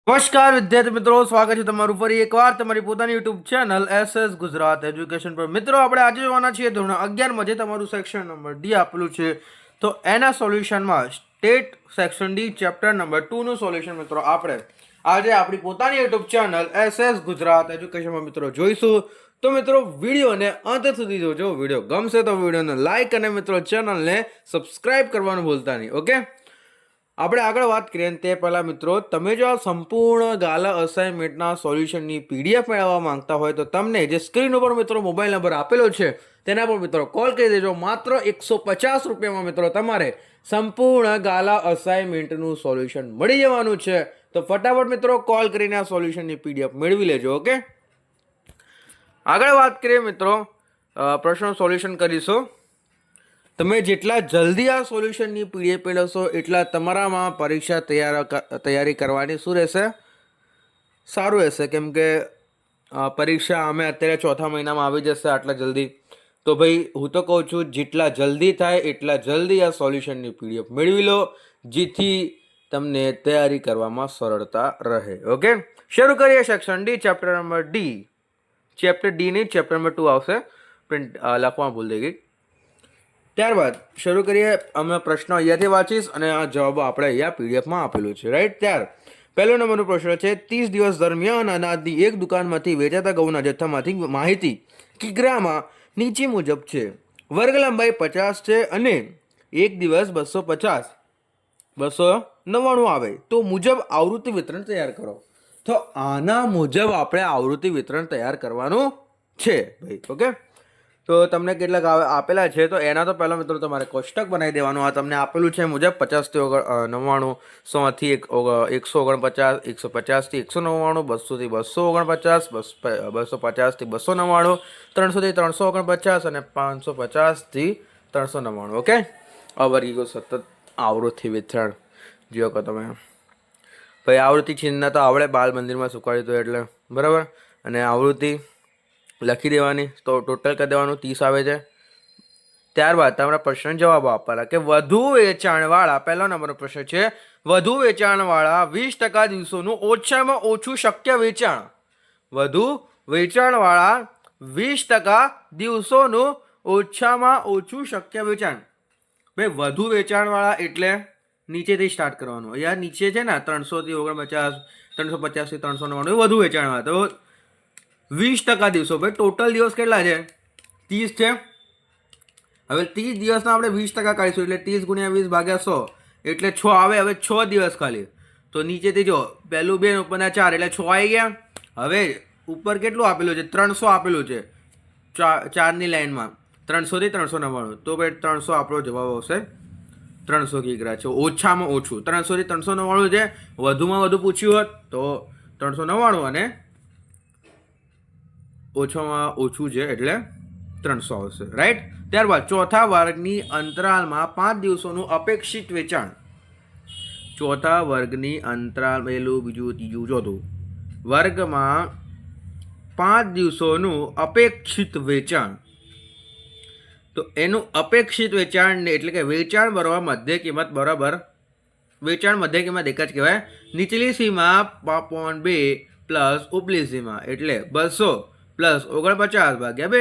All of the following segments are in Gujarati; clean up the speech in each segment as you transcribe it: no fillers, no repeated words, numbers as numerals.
નમસ્કાર વિદ્યાર્થી મિત્રો, સ્વાગત છે તમારું ફરી એકવાર તમારી પોતાની YouTube channel SS Gujarat education પર. મિત્રો, આપણે આજે જોવાના છીએ ધોરણ 11માં જે તમારું સેક્શન નંબર ડી આપેલું છે, તો એના સોલ્યુશનમાં state section D chapter number 2 નું સોલ્યુશન મિત્રો આપણે આજે આપણી પોતાની યુટ્યુબ ચેનલ એસએસ ગુજરાત એજ્યુકેશનમાં મિત્રો જોઈશું. તો મિત્રો, વિડીયોને અંત સુધી જોજો. વિડીયો ગમશે તો વિડીયોને લાઈક અને મિત્રો ચેનલને સબસ્ક્રાઇબ કરવાનું ભૂલતા નહીં. ઓકે, આપણે આગળ વાત કરીએ તે પહેલાં મિત્રો, તમે જો આ સંપૂર્ણ ગાલા અસાઇનમેન્ટના સોલ્યુશનની પીડીએફ મેળવવા માંગતા હોય તો તમને જે સ્ક્રીન ઉપર મિત્રો મોબાઈલ નંબર આપેલો છે તેના પર મિત્રો કોલ કરી દેજો. માત્ર 150 રૂપિયામાં મિત્રો તમારે સંપૂર્ણ ગાલા અસાઇનમેન્ટનું સોલ્યુશન મળી જવાનું છે. તો ફટાફટ મિત્રો કોલ કરીને આ સોલ્યુશનની પીડીએફ મેળવી લેજો. ઓકે, આગળ વાત કરીએ મિત્રો, પ્રશ્ન સોલ્યુશન કરીશું. તમે જેટલા જલ્દી આ સોલ્યુશનની પીડીએફ મેળવશો એટલા તમારામાં પરીક્ષા તૈયારી કરવાની શું રહેશે, સારું રહેશે. કેમ કે પરીક્ષા અમે અત્યારે ચોથા મહિનામાં આવી જશે આટલા જલ્દી. તો ભાઈ હું તો કહું છું જેટલા જલ્દી થાય એટલા જલ્દી આ સોલ્યુશનની પીડીએફ મેળવી લો, જેથી તમને તૈયારી કરવામાં સરળતા રહે. ઓકે, શરૂ કરીએ section D chapter number D. Chapter D નહીં, ચેપ્ટર નંબર 2 આવશે, પ્રિન્ટ લખવામાં ભૂલ થઈ ગઈ. ત્યારબાદ શરૂ કરીએ. અમે પ્રશ્ન અહીંયાથી વાંચીશ અને આ જવાબો આપણે અહીંયા પીડીએફમાં આપેલું છે. રાઈટ, પહેલો નંબરનો પ્રશ્ન છે, 30 દિવસ દરમિયાન અનાજની એક દુકાનમાંથી વેચાતા ઘઉંના જથ્થામાંથી માહિતી કિગ્રામાં નીચે મુજબ છે. વર્ગ લંબાઈ 50 છે અને એક દિવસ 299 આવે તો મુજબ આવૃત્તિ વિતરણ તૈયાર કરો. તો આના મુજબ આપણે આવૃત્તિ વિતરણ તૈયાર કરવાનું છે ભાઈ. ઓકે, તો તમને કેટલાક આપેલા છે તો એના તો પહેલાં મિત્રો તમારે કોષ્ટક બનાવી દેવાનું. આ તમને આપેલું છે મુજબ 50 થી 99, 100 થી 149, 150 થી 199, 200 થી 249, 250 થી 299, 300 થી 349 અને 550 થી 399. ઓકે, અવર્ગીકો સતત આવૃત્તિ વિતરણ જો કહો તમે ભાઈ. આવૃત્તિ ચિહ્ન તો આવડે, બાલ મંદિરમાં શીખવાડ્યું હતું એટલે બરાબર. અને આવૃત્તિ લખી દેવાની, તો ટોટલ કરી દેવાનું 30 આવે છે. ત્યારબાદ તમારા પ્રશ્ન જવાબ આપવાના કે વધુ વેચાણવાળા, પહેલો નંબરનો પ્રશ્ન છે, વધુ વેચાણવાળા 20% દિવસોનું ઓછામાં ઓછું શક્ય વેચાણ. વધુ વેચાણવાળા 20% દિવસોનું ઓછામાં ઓછું શક્ય વેચાણ. ભાઈ વધુ વેચાણવાળા એટલે નીચેથી સ્ટાર્ટ કરવાનું. અહીંયા નીચે છે ને 300 થી 49, 350 થી 399 વધુ વેચાણવાળા. તો 20% દિવસો, ભાઈ ટોટલ દિવસ કેટલા છે? 30 છે. હવે 30 દિવસના આપણે 20% કાઢીશું એટલે 30 ગુણ્યા 20 ભાગ્યા 100 એટલે 6 આવે. હવે 6 દિવસ ખાલી. તો નીચેથી જો પહેલું 2 ઉપરના 4 એટલે 6 આવી ગયા. હવે ઉપર કેટલું આપેલું છે? 300 આપેલું છે 4ની લાઈનમાં, 300 થી 399. તો ભાઈ 300 આપણો જવાબ આવશે. 300 કિગ્રા છે ઓછામાં ઓછું. 300 થી 399 છે. વધુમાં વધુ પૂછ્યું હોત તો 399 અને ઓછામાં ઓછું છે એટલે 300 આવશે. રાઈટ, ત્યારબાદ ચોથા વર્ગની અંતરાલમાં 5 દિવસોનું અપેક્ષિત વેચાણ. ચોથા વર્ગની અંતરાલ, પહેલું, બીજું, ત્રીજું, ચોથું વર્ગમાં 5 દિવસોનું અપેક્ષિત વેચાણ. તો એનું અપેક્ષિત વેચાણ એટલે કે વેચાણ બરાબર મધ્ય કિંમત બરાબર વેચાણ મધ્ય કિંમત એક જ કહેવાય. નીચલી સીમા 2 પ્લસ ઉપલી સીમા એટલે 200 પ્લસ 49 ભાગ્યા 2.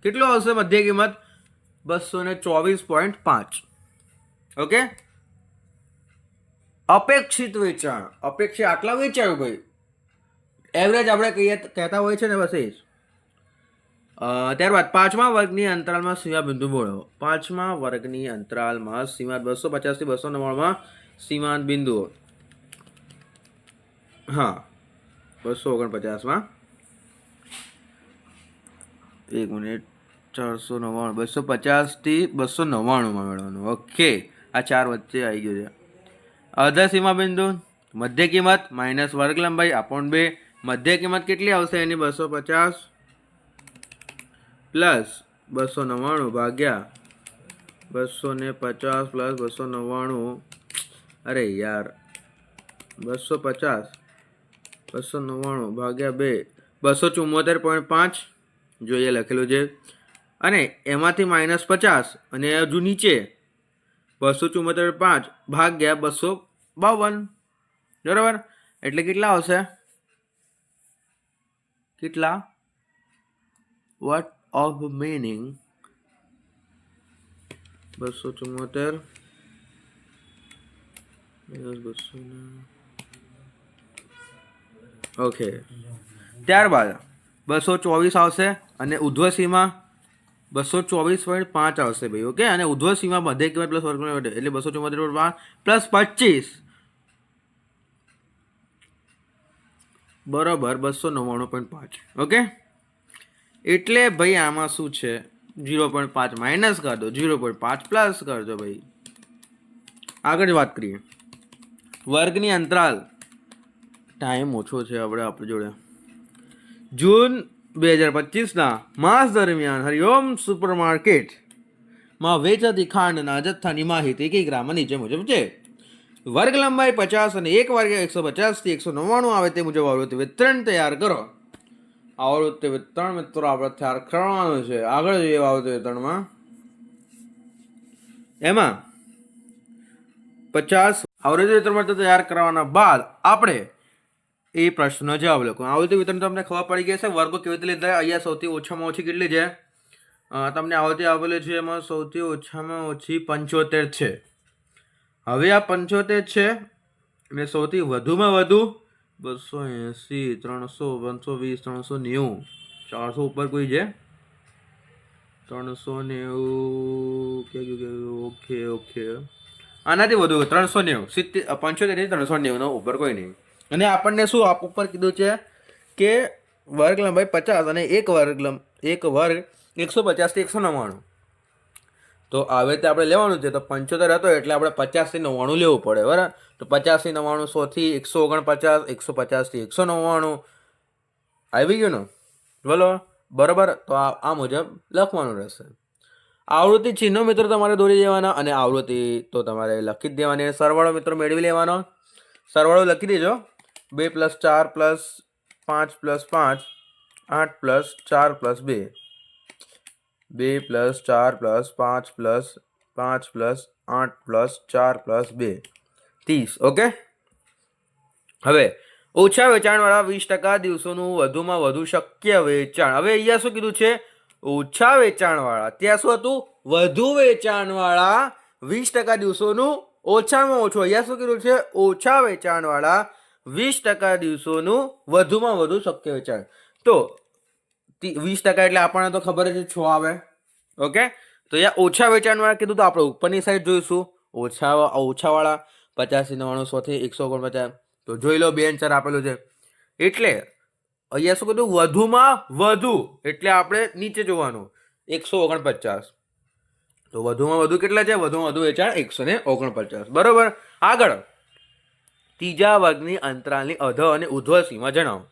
કેટલો આવશે મધ્ય કિંમત? 224.5. ઓકે, અપેક્ષિત વેચાણ, અપેક્ષિત આટલા વેચાયું ભાઈ. એવરેજ આપણે કહેતા હોય છે ને, બસ એ જ. ત્યારબાદ પાંચમા વર્ગની અંતરાલમાં સીમા બિંદુ બોલો. પાંચમા વર્ગની અંતરાલમાં સીમા 250 થી 299 સીમાંત બિંદુઓ. હા, 249માં 1 મિનિટ, 499, 250 થી 299માં મેળવવાનું. ઓકે, આ 4 વચ્ચે આવી ગયું છે. અર્ધ સીમા બિંદુ, મધ્ય કિંમત માઇનસ વર્ગ લંબાઈ આપણ 2. મધ્ય કિંમત કેટલી આવશે એની? 250 પ્લસ 299 ભાગ્યા 250 પ્લસ 299. અરે યાર, 250 299 ભાગ્યા 2 274.5 જોઈએ લખેલું છે. અને એમાંથી -50 અને હજુ નીચે 274.5 ભાગ્યા 252. બરાબર. એટલે કેટલા આવશે? કેટલા? Vote of meaning 274 200. ઓકે, ત્યારબાદ 224 આવશે અને ઉધ્વસીમાં 224.5 આવશે ભાઈ. ઓકે, અને ઉધ્વસીમાં મધ્ય કિંમત પ્લસ વર્ગ એટલે 274.5 પ્લસ 25 બરાબર 299.5. ઓકે, એટલે ભાઈ આમાં શું છે 0.5 માઇનસ કરી દો, 0.5 પ્લસ કરજો ભાઈ. આગળ વાત કરીએ વર્ગની અંતરાલ. ટાઈમ ઓછો છે આપણી જોડે. જૂન 2025ના માસ દરમિયાન હરિઓમ સુપરમાર્કેટમાં વેચાતી ખાંડના જથ્થાની માહિતી કિગ્રામાં નીચે મુજબ છે. વર્ગ લંબાઈ 50 અને એક વર્ગ 150 થી 199 આવે તે મુજબ આવૃત્તિ વિતરણ તૈયાર કરો. આવૃત્તિ વિતરણ મિત્રો આપણે તૈયાર કરવાનું છે. આગળ જોઈએ આવૃત્તિ વિતરણમાં. એમાં 50 આવૃત્તિ વિતરણ તૈયાર કરવાના બાદ આપણે એ પ્રશ્નનો જવાબ લખો. આવૃત્તિ વિતરણ તમને ખબર પડી ગઈ છે. વર્ગો કેવી રીતે લીધા? અહીંયા સૌથી ઓછામાં ઓછી કેટલી છે? તમને આવૃત્તિ આપેલી છે એમાં સૌથી ઓછામાં ઓછી 75 છે. હવે આ 75 છે અને સૌથી વધુમાં વધુ 280 300 220 390 400 ઉપર કોઈ છે? 390. ઓકે ઓકે, આનાથી વધુ 390 75 390 ઉપર કોઈ નહીં. અને આપણને શું ઉપર કીધું છે કે વર્ગ લંબાઈ 50 અને એક વર્ગ 150 થી 199. તો આવી રીતે આપણે લેવાનું છે. તો 75 હતો એટલે આપણે 50 થી 99 લેવું પડે. બરાબર, તો 50 થી 99 100 થી 149 150 થી 199 આવી ગયું ને? બોલો બરાબર. તો આ મુજબ લખવાનું રહેશે. આવૃત્તિ ચિહ્નો મિત્રો તમારે દોરી દેવાના અને આવૃત્તિ તો તમારે લખી જ દેવાની. સરવાળો મિત્રો મેળવી લેવાનો. સરવાળો લખી દેજો. 2 + 4 + 5 + 5 8 + 4 + 2 2 + 4 + 5 + 5 + 8 + 4 + 2 30. ઓકે, હવે ઓછા વેચાણવાળા 20% દિવસોનું વધુમાં વધુ શક્ય વેચાણ. હવે અહીંયા શું કીધું છે? ઓછા વેચાણવાળા. ત્યાં શું હતું? વધુ વેચાણવાળા 20% દિવસોનું ઓછામાં ઓછું. અહીંયા શું કીધું છે? ઓછા વેચાણવાળા 20% દિવસોનું વધુમાં વધુ શક્ય વેચાણ. તો 20% એટલે આપણને તો ખબર છે 6 આવે. ઓકે, તો અહીંયા ઓછા વેચાણવાળા કીધું તો આપણે ઉપરની સાઈડ જોઈશું. ઓછાવાળા 50 થી 99 100 થી 149. તો જોઈ લો 2 આન્સર આપેલું છે. એટલે અહીંયા શું કીધું? વધુમાં વધુ એટલે આપણે નીચે જોવાનું 149. તો વધુમાં વધુ કેટલા છે? વધુમાં વધુ વેચાણ 149. બરોબર. આગળ ત્રીજા વર્ગની અંતરાલની અધ અને ઉધ્વ સીમા જણાવો.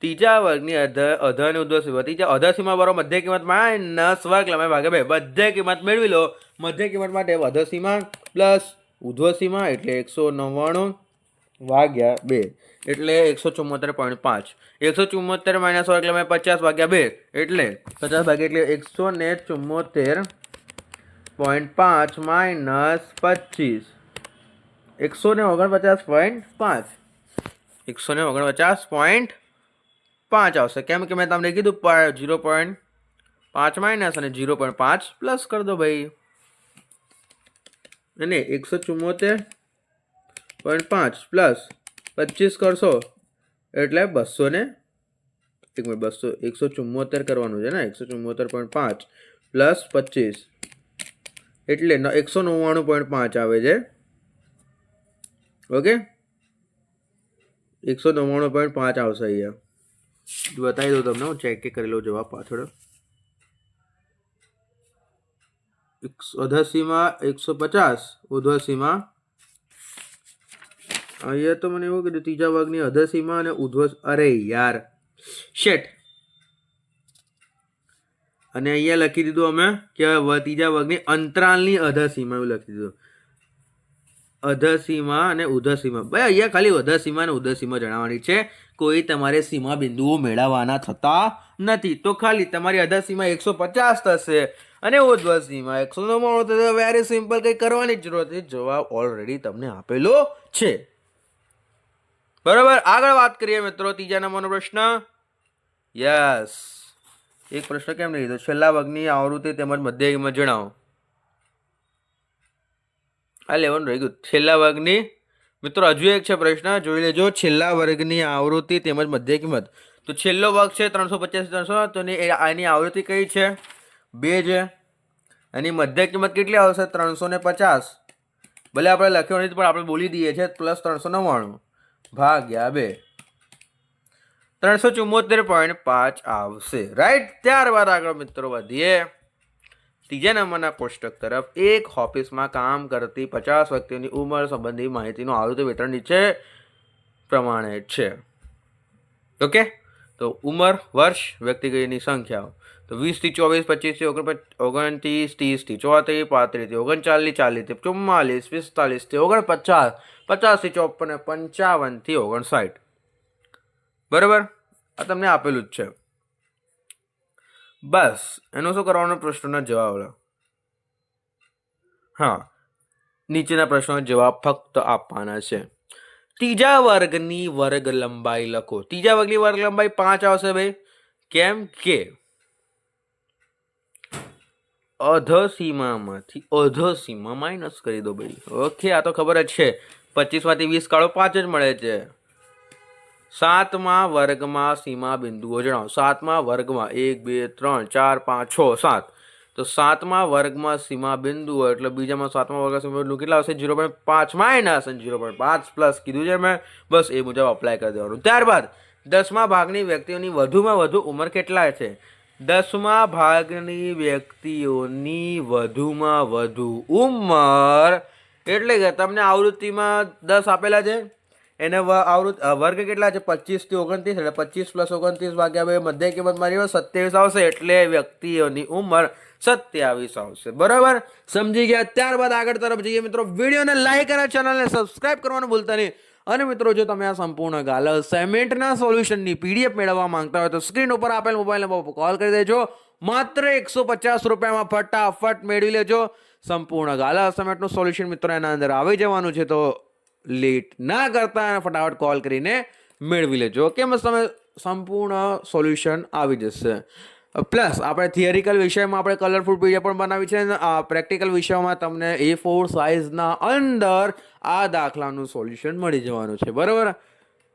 ત્રીજા વર્ગની અધ અને ઉધ્વ સીમા. ત્રીજા અધ સીમા બરાબર મધ્ય કિંમત માઇનસ વર્ગ લંબાઈ ભાગ્યા 2. મધ્ય કિંમત મેળવી લો. મધ્ય કિંમત માટે અધ સીમા પ્લસ ઉધ્વ સીમા એટલે 199 ભાગ્યા 2 એટલે 174.5. 174 માઇનસ વર્ગ લંબાઈ 50 ભાગ્યા 2 એટલે 50 ભાગ્યા એટલે 174.5 માઇનસ 25 149.5 149.5 આવશે. કેમ કે મેં તમને કીધું 0.5 માઇનસ અને 0.5 પ્લસ કરી દો ભાઈ. અને 174.5 પ્લસ 25 કરશો એટલે 174 કરવાનું છે ને. 174.5 પ્લસ 25 એટલે 199.5 આવે છે. ઓકે, 199.5 આવશે. અહીંયા બતાવી દઉં તમને, હું ચેક કરી લઉં જવાબ પાછળ. અધસીમાં 150 ઉધ્વસીમાં. અહીંયા તો મને એવું કીધું ત્રીજા વર્ગની અધસીમા અને ઉધ્વ. અરે યાર શેટ. અને અહીંયા લખી દીધું અમે કે ત્રીજા વર્ગની અંતરાલની અધસીમા એવું લખી દીધું. અધસીમા અને ઉધસીમા. ભાઈ અહીંયા ખાલી અધસીમા અને ઉધસીમા જણાવવાની છે. કોઈ તમારે સીમા બિંદુઓ મેળવવાના થતા નથી. તો ખાલી તમારી અધસીમા 150 થશે અને ઉધ્વસીમા 199 થશે. વેરી સિમ્પલ, કંઈ કરવાની જ જરૂર નથી. જવાબ ઓલરેડી તમને આપેલો છે. બરાબર, આગળ વાત કરીએ મિત્રો ત્રીજા નંબરનો પ્રશ્ન. યસ, એક પ્રશ્ન કેમ નહીં લીધો? છેલ્લા વર્ગની આવૃત્તિ તેમજ મધ્ય કિંમત જણાવો. આ લેવાનું રહી ગયું. છેલ્લા વર્ગની મિત્રો હજુ એક છે પ્રશ્ન, જોઈ લેજો. છેલ્લા વર્ગની આવૃત્તિ તેમજ મધ્ય કિંમત. તો છેલ્લો વર્ગ છે 350 300, તો એની આવૃત્તિ કઈ છે? 2 છે. એની મધ્ય કિંમત કેટલી આવશે? 350. ભલે આપણે લખ્યો નથી પણ આપણે બોલી દઈએ છીએ પ્લસ 399 ભાગ્યા 2, 374.5 આવશે. રાઈટ. ત્યારબાદ આગળ મિત્રો વધીએ ત્રીજા નંબરના કોષ્ટક તરફ. એક ઓફિસમાં કામ કરતી 50 વ્યક્તિઓની ઉંમર સંબંધી માહિતીનું આવૃત્તિ વિતરણ નીચે પ્રમાણે છે. ઓકે, તો ઉંમર, વર્ષ, વ્યક્તિગતની સંખ્યાઓ. તો 20 થી 24, 25 થી 29, 30 થી 34, 35 થી 39, 40 થી 44, 45 થી 49, 50 થી 54, 55 થી 59. બરાબર, આ તમને આપેલું જ છે. બસ એનો શું કરવાનો? પ્રશ્નનો જવાબ લો. હા, નીચેના પ્રશ્નનો જવાબ ફક્ત આપવાના છે. ત્રીજા વર્ગની વર્ગ લંબાઈ લખો. ત્રીજા વર્ગની વર્ગ લંબાઈ 5 આવશે ભાઈ. કેમ કે અધસીમામાંથી અધસીમા માઇનસ કરી દો ભાઈ. ઓકે, આ તો ખબર જ છે. 25 માંથી 20 કાઢો 5 જ મળે છે. 7મા વર્ગમાં સીમા બિંદુઓ જણાવો. 7મા વર્ગમાં 1 2 3 4 5 6 7. તો 7મા વર્ગમાં સીમા બિંદુઓ એટલે બીજામાં 7મા વર્ગમાં સીમા બિંદુ કેટલા આવશે? 0.5 માઇનસ અને 0.5 પ્લસ કીધું છે મેં. બસ એ મુજબ અપ્લાય કરી દેવાનું. ત્યારબાદ 10મા ભાગની વ્યક્તિઓની વધુમાં વધુ ઉંમર કેટલા છે? 10મા ભાગની વ્યક્તિઓની વધુમાં વધુ ઉંમર એટલે કે તમને આવૃત્તિમાં 10 આપેલા છે, એને વર્ગ કેટલા છે? 25 થી 29, એટલે 25 પ્લસ 29 ભાગ્યા 2, મધ્ય કિંમત મારી 27 આવશે. એટલે વ્યક્તિઓની ઉંમર 27 આવશે. બરાબર, સમજી ગયા? ત્યારબાદ આગળ તરફ જઈએ મિત્રો. વિડીયોને લાઈક અને ચેનલને સબસ્ક્રાઇબ કરવાનું ભૂલતા નહીં. અને મિત્રો જો તમે આ સંપૂર્ણ ગાલા અસાઇનમેન્ટના સોલ્યુશનની પીડીએફ મેળવવા માંગતા હોય તો સ્ક્રીન ઉપર આપેલ મોબાઈલ નંબર પર કોલ કરી દેજો. માત્ર 150 રૂપિયામાં ફટાફટ મેળવી લેજો સંપૂર્ણ ગાલા અસાઇનમેન્ટનું સોલ્યુશન. મિત્રો એના અંદર આવી જવાનું છે, તો લેટ ના કરતા ફટાફટ કોલ કરીને મેળવી લેજો. ઓકે, બસ તમે સંપૂર્ણ સોલ્યુશન આવી જશે. પ્લસ આપણે થિયરિકલ વિષયમાં આપણે કલરફુલ પીડીએફ પણ બનાવી છે. પ્રેક્ટિકલ વિષયમાં તમને A4 સાઇઝના અંદર આ દાખલાનું સોલ્યુશન મળી જવાનું છે. બરાબર,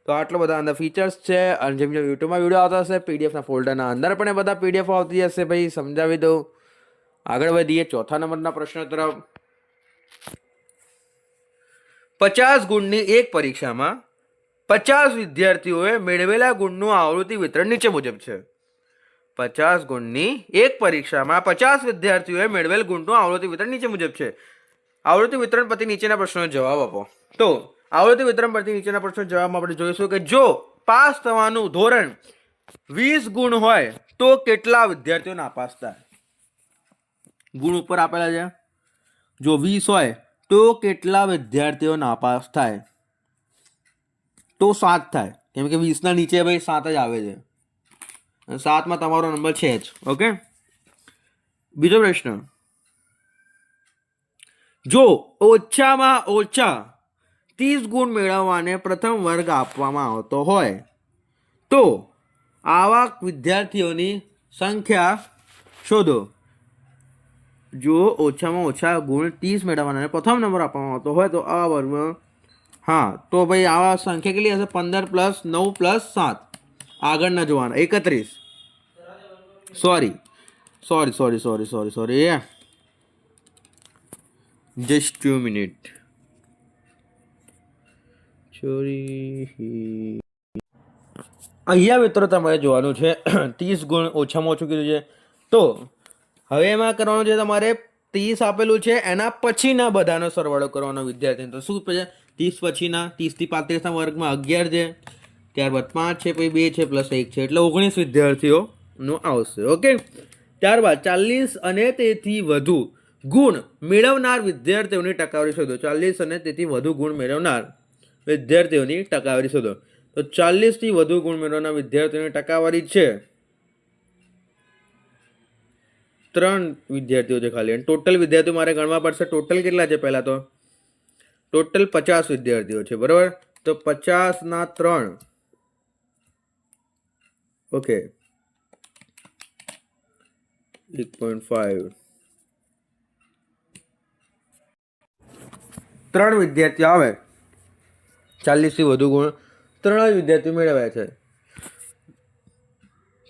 તો આટલા બધા અંદર ફીચર્સ છે. અને જેમ જેમ યુટ્યુબમાં વિડીયો આવતા હશે પીડીએફના ફોલ્ડરના અંદર પણ એ બધા પીડીએફ આવતી હશે. ભાઈ સમજાવી દઉં. આગળ વધીએ ચોથા નંબરના પ્રશ્ન તરફ. 50 ગુણની એક પરીક્ષામાં 50 વિદ્યાર્થીઓએ મેળવેલા ગુણનું આવૃત્તિ વિતરણ નીચે મુજબ છે. 50 ગુણની એક પરીક્ષામાં 50 વિદ્યાર્થીઓએ મેળવેલ ગુણનું આવૃત્તિ વિતરણ નીચે મુજબ છે. આવૃત્તિ વિતરણ પરથી નીચેના પ્રશ્નોનો જવાબ આપો. તો આવૃત્તિ વિતરણ પરથી નીચેના પ્રશ્નોના જવાબમાં આપણે જોઈશું કે જો પાસ થવાનું ધોરણ 20 ગુણ હોય તો કેટલા વિદ્યાર્થીઓ નાપાસ થાય? ગુણ ઉપર આપેલા છે. જો 20 હોય તો કેટલા વિદ્યાર્થીઓ નાપાસ થાય? તો 7 થાય, કેમ કે 20 ના નીચે ભાઈ 7 જ આવે છે. 7માં તમારો નંબર છે જ. ઓકે, બીજો પ્રશ્ન. જો ઓછામાં ઓછા 30 ગુણ મેળવવાને પ્રથમ વર્ગ આપવામાં આવતો હોય તો આવા વિદ્યાર્થીઓની સંખ્યા શોધો. જો ઓછામાં ઓછા ગુણ 30 મેળવવાના પ્રથમ નંબર આપવામાં આવતો હોય તો આ વર્ગમાં, હા, તો ભાઈ આવા સંખ્યા કેટલી હશે? 15 પ્લસ 9 પ્લસ 7. આગળના જોવાના 31. Sorry, just 2 minute. અહીંયા મિત્રો તમારે જોવાનું છે 30 ગુણ ઓછામાં ઓછું કીધું છે. તો હવે એમાં કરવાનું છે તમારે 30 આપેલું છે, એના પછીના બધાનો સરવાળો કરવાનો વિદ્યાર્થી. તો શું છે 30 પછીના? 30 થી 35ના વર્ગમાં 11 છે, ત્યારબાદ 5 છે, પછી 2 છે પ્લસ 1 છે, એટલે 19 વિદ્યાર્થીઓનો આવશે. ઓકે, ત્યારબાદ 40 અને તેથી વધુ ગુણ મેળવનાર વિદ્યાર્થીઓની ટકાવારી શોધો. 40 અને તેથી વધુ ગુણ મેળવનાર વિદ્યાર્થીઓની ટકાવારી શોધો. તો 40 થી વધુ ગુણ મેળવનાર વિદ્યાર્થીઓની ટકાવારી છે 3 વિદ્યાર્થીઓ છે ખાલી. અને ટોટલ વિદ્યાર્થીઓ મારે ગણવા પડશે. ટોટલ કેટલા છે? પહેલા તો ટોટલ 50 વિદ્યાર્થીઓ છે. બરાબર, તો 50 ના 3, ઓકે, 1.5. 3 વિદ્યાર્થીઓ આવે, 40થી વધુ ગુણ 3 વિદ્યાર્થીઓ મેળવ્યા છે.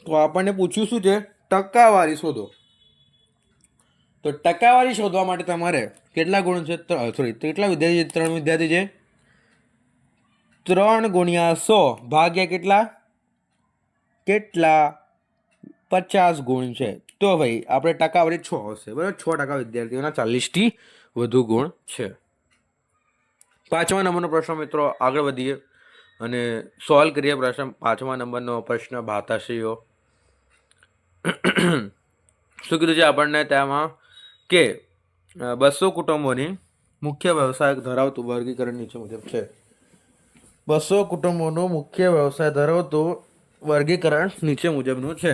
તો આપણને પૂછ્યું શું છે? ટકાવારી શોધો. તો ટકાવારી શોધવા માટે તમારે કેટલા ગુણ છે? કેટલા વિદ્યાર્થી? 3 વિદ્યાર્થી છે. 3 ગુણ્યા 100 ભાગ્યા કેટલા? 50 ગુણ છે. તો ભાઈ આપણે ટકાવારી 6 હશે, બરાબર. 6% વિદ્યાર્થીઓના 40થી વધુ ગુણ છે. 5મા નંબરનો પ્રશ્ન મિત્રો, આગળ વધીએ અને સોલ્વ કરીએ પ્રશ્ન. 5મા નંબરનો પ્રશ્ન ભાતાશ્રીઓ શું કીધું છે આપણને તેમાં કે 200 કુટુંબોની મુખ્ય વ્યવસાય ધરાવતું વર્ગીકરણ નીચે મુજબ છે. 200 કુટુંબોનો મુખ્ય વ્યવસાય ધરાવતું વર્ગીકરણ નીચે મુજબનું છે.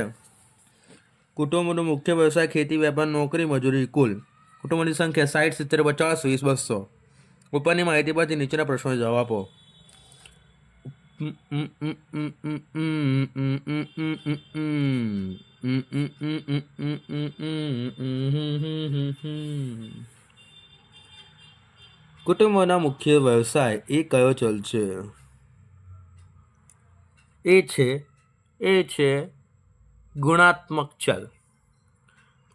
કુટુંબોનો મુખ્ય વ્યવસાય ખેતી, વેપાર, નોકરી, મજૂરી. કુલ કુટુંબોની સંખ્યા 60, 70, 50, 20, 200. ઉપરની માહિતી પરથી નીચેના પ્રશ્નોના જવાબ આપો. કુટુંબોના મુખ્ય વ્યવસાય એ કયો ચલ છે? એ છે ગુણાત્મક ચલ.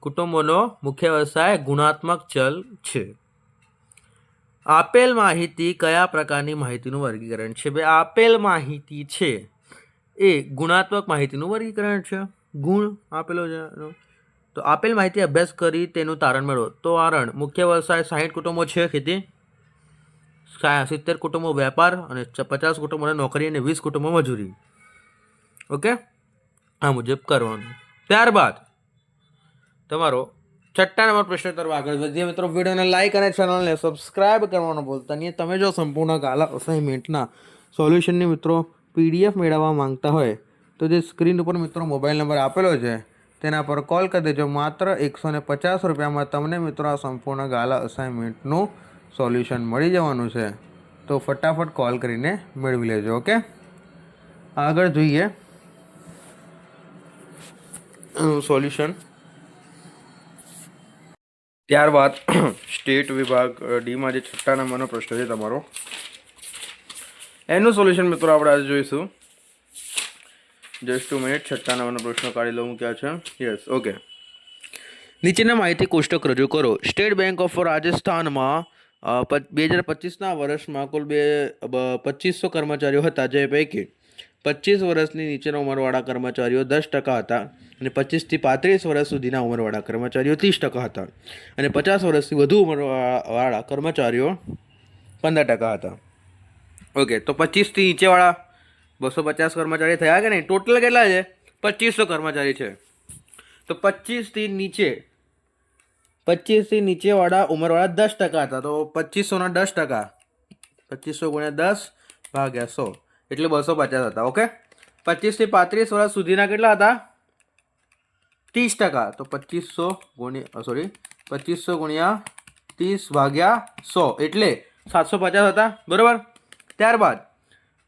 કુટુંબોનો મુખ્ય વ્યવસાય ગુણાત્મક ચલ છે. આપેલ માહિતી કયા પ્રકારની માહિતીનું વર્ગીકરણ છે? ભાઈ આપેલ માહિતી છે એ ગુણાત્મક માહિતીનું વર્ગીકરણ છે. ગુણ આપેલો છે. તો આપેલ માહિતી અભ્યાસ કરી તેનું તારણ મેળવો. તો તારણ: મુખ્ય વ્યવસાય 60 કુટુંબો છે ખેતી, 70 કુટુંબો વેપાર અને 50 કુટુંબોને નોકરી અને 20 કુટુંબો મજૂરી. ઓકે, આ મુજબ કરવાનું. ત્યારબાદ તમારો 6 નંબર પ્રશ્ન તરફ આગળ વધીએ મિત્રો. વિડીયોને લાઇક અને ચેનલને સબસ્ક્રાઇબ કરવાનું ભૂલતા નહીં. તમે જો સંપૂર્ણ ગાલા અસાઇનમેન્ટના સોલ્યુશનની મિત્રો PDF મેળવવા માંગતા હોય તો જે સ્ક્રીન ઉપર મિત્રો મોબાઈલ નંબર આપેલો છે તેના પર કોલ કરી દેજો. માત્ર 150 રૂપિયામાં તમને મિત્રો આ સંપૂર્ણ ગાલા અસાઇનમેન્ટનું સોલ્યુશન મળી જવાનું છે. તો ફટાફટ કોલ કરીને મેળવી લેજો. ઓકે, આગળ જોઈએ સોલ્યુશન. ત્યારબાદ સ્ટેટ વિભાગ ડીમાં જે 6 નંબરનો પ્રશ્ન છે તમારો, એનું સોલ્યુશન મિત્રો આપણે આજે જોઈશું. Just 2 minute. 6 નંબરનો પ્રશ્ન કાઢી લઉં ક્યાં છે. Yes, okay. નીચેના માહિતી કોષ્ટક રજૂ કરો. સ્ટેટ બેંક ઓફ રાજસ્થાનમાં 2025ના વર્ષમાં કુલ 2500 કર્મચારીઓ હતા, જે પૈકી 25 વર્ષની નીચેના ઉંમરવાળા કર્મચારીઓ 10% હતા અને 25 થી 35 વર્ષ સુધીના ઉંમરવાળા કર્મચારીઓ 30% હતા અને 50 વર્ષથી વધુ ઉંમરવાળા કર્મચારીઓ 15% હતા. ઓકે, તો 25 થી નીચેવાળા 250 કર્મચારી થયા કે નહીં? ટોટલ કેટલા છે? 2500 કર્મચારી છે. તો 25 થી નીચેવાળા ઉંમરવાળા 10% હતા. તો 2500 ના 10%, 2500 ગુણ્યા 10 ભાગ્યા 100 એટલે 250 હતા. ઓકે, 25 થી 35 વર્ષ સુધીના કેટલા હતા? 30%. તો 2500 ગુણ્યા 30 ભાગ્યા 100 એટલે 750 હતા, બરાબર. ત્યારબાદ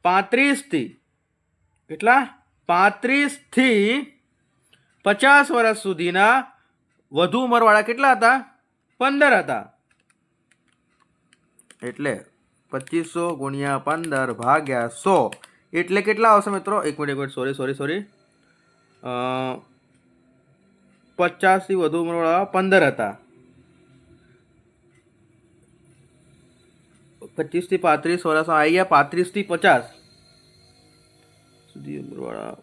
35 થી 50 વર્ષ સુધીના વધુ ઉંમરવાળા કેટલા હતા? 15 હતા. એટલે 2500 ગુણ્યા 15 ભાગ્યા 100 એટલે કેટલા આવશે મિત્રો? એક મિનિટ, સોરી 50 થી વધુ ઉંમરવાળા 15 હતા. 25 થી 35 વર્ષ આવી ગયા. 35 થી 50 સુધી ઉંમરવાળા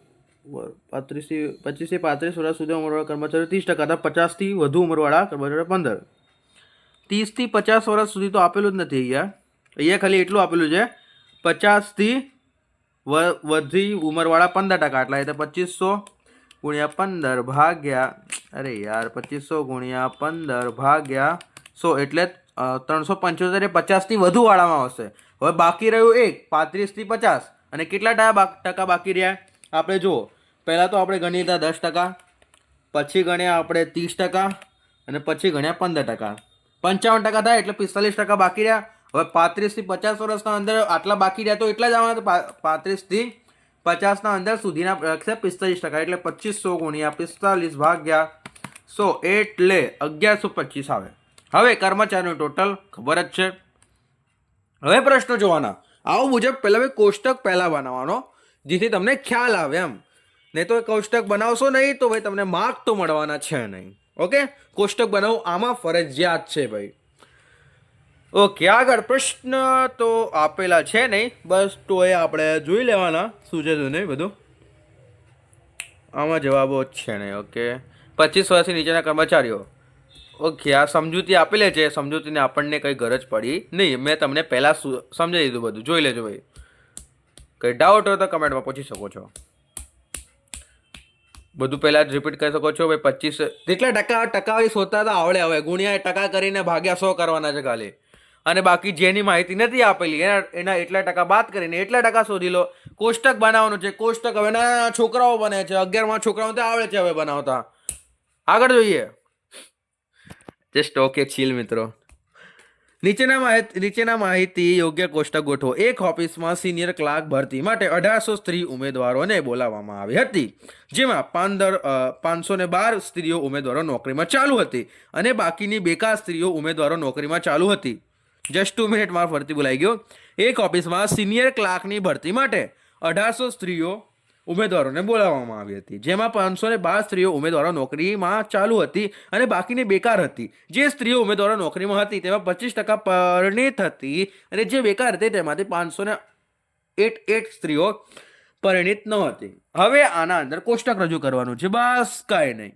25 થી 35 વર્ષ સુધી ઉંમરવાળા કર્મચારીઓ 30% હતા. 50 થી વધુ ઉંમરવાળા કર્મચારીઓ 15. 30 થી 50 વર્ષ સુધી તો આપેલું જ નથી. અહીંયા ખાલી એટલું આપેલું છે 50 થી વધી ઉંમરવાળા 15%. એટલા એટલે 2500 ગુણ્યા 15 ભાગ્યા 2500 ગુણ્યા 15 ભાગ્યા 100 એટલે 375 એ 50 થી વધુ વાળામાં આવશે. હવે બાકી રહ્યું 35 થી 50 અને કેટલા ટકા બાકી રહ્યા આપણે જુઓ. પહેલાં તો આપણે ગણી લીધા 10%, પછી ગણ્યા આપણે 30% અને પછી ગણ્યા 15%. 55% થાય એટલે 45% બાકી રહ્યા. હવે 35 થી 50 વર્ષના અંદર આટલા બાકી રહ્યા તો એટલા જ આવવાના. 35 થી 50 અંદર સુધીના 45%, એટલે 2500 ગુણ્યા 45 ભાગ્યા 100 એટલે 1125 આવે. હવે કર્મચારીનું ટોટલ ખબર જ છે. હવે પ્રશ્નો જોવાના આવું મુજબ પહેલા કોષ્ટક પહેલા બનાવવાનો, જેથી તમને ખ્યાલ આવે એમ. નહીં તો કોષ્ટક બનાવશો નહીં તો ભાઈ તમને માર્ક તો મળવાના છે નહીં. ઓકે, કોષ્ટક બનાવવું આમાં ફરજિયાત છે ભાઈ. ઓકે, આગળ પ્રશ્ન તો આપેલા છે નહીં, બસ તો એ આપણે જોઈ લેવાના શું છે શું નહીં બધું. આમાં જવાબો જ છે નહીં. ઓકે, 25 વર્ષથી નીચેના કર્મચારીઓ. ઓકે, આ સમજૂતી આપેલી છે. સમજૂતીને આપણને કંઈ ગરજ પડી નહીં. મેં તમને પહેલાં સમજાવી દીધું બધું. જોઈ લેજો ભાઈ. કંઈ ડાઉટ હોય તો કમેન્ટમાં પૂછી શકો છો. બધું પહેલાં જ રિપીટ કરી શકો છો ભાઈ. 25 કેટલા ટકાવારી શોધતા હતા આવડે. હવે ગુણ્યા ટકા કરીને ભાગ્યા 100 કરવાના છે ખાલી. અને બાકી જેની માહિતી નથી આપેલી એના એટલા ટકા બાદ કરીને એટલા ટકા શોધી લો. કોષ્ટક બનાવવાનું છે. કોષ્ટક હવે ના છોકરાઓ બને છે. 11માં છોકરાઓ તો આવડે છે હવે બનાવતા. આગળ જોઈએ. જસ્ટ ઓકે ચીલ મિત્રો. નીચેના માહિતી યોગ્ય કોષ્ટક ગોઠવો. એક ઓફિસમાં સિનિયર ક્લાર્ક ભરતી માટે 1800 સ્ત્રી ઉમેદવારોને બોલાવવામાં આવી હતી, જેમાં 512 સ્ત્રીઓ ઉમેદવારો નોકરીમાં ચાલુ હતી અને બાકીની બેકાર સ્ત્રીઓ ઉમેદવારો નોકરીમાં ચાલુ હતી. જસ્ટ 2 મિનિટ માં ફરતી બોલાઈ ગયો. એક ઓફિસમાં સિનિયર ક્લાર્કની ભરતી માટે 1800 સ્ત્રીઓ ઉમેદવારોને બોલાવવામાં આવી હતી, જેમાં 512 સ્ત્રીઓ ઉમેદવારો નોકરીમાં ચાલુ હતી અને બાકીની બેકાર હતી. જે સ્ત્રીઓ ઉમેદવારો નોકરીમાં હતી તેમાં 25% પરિણીત હતી અને જે બેકાર હતી તેમાંથી 508 સ્ત્રીઓ પરિણીત ન હતી. હવે આના અંદર કોષ્ટક રજૂ કરવાનું છે, બસ કાંઈ નહીં.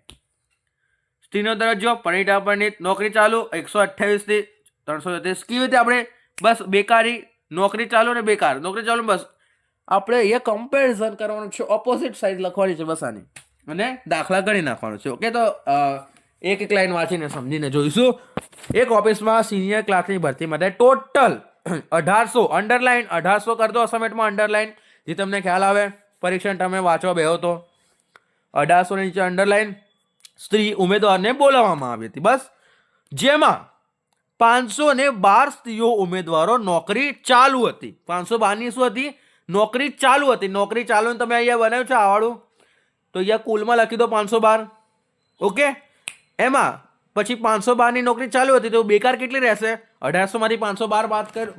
સ્ત્રીનો દરજ્જો, પરિણીત અપરિણીત, નોકરી ચાલુ 128 થી 333. કેવી રીતે આપણે બસ બેકારી, નોકરી ચાલુ ને બેકાર, નોકરી ચાલુ, બસ આપણે એ કમ્પેરિઝન કરવાનું છે. ઓપોઝિટ સાઈડ લખવાની છે બસ આની, અને દાખલા ગણી નાખવાનો છે. ઓકે, તો એક લાઈન વાંચીને સમજીને જોઈશું. એક ઓફિસમાં સિનિયર ક્લાર્કની ભરતી માટે ટોટલ 1800, અંડરલાઈન 1800 કરી દો અસાઇનમેન્ટમાં, અંડરલાઈન, જે તમને ખ્યાલ આવે પરીક્ષા તમે વાંચવા બેહો તો 1800 નીચે અંડરલાઈન સ્ત્રી ઉમેદવારને બોલાવવામાં આવી હતી. બસ, જેમાં 512 સ્ત્રીઓ ઉમેદવારો નોકરી ચાલુ હતી. 512ની શું હતી? નોકરી ચાલુ હતી. નોકરી ચાલુ તમે અહીંયા બનાવ્યું છે આવાળું, તો અહીંયા કુલમાં લખી દો 512. ઓકે, એમાં પછી 512ની નોકરી ચાલુ હતી તો બેકાર કેટલી રહેશે? 1800 માંથી 512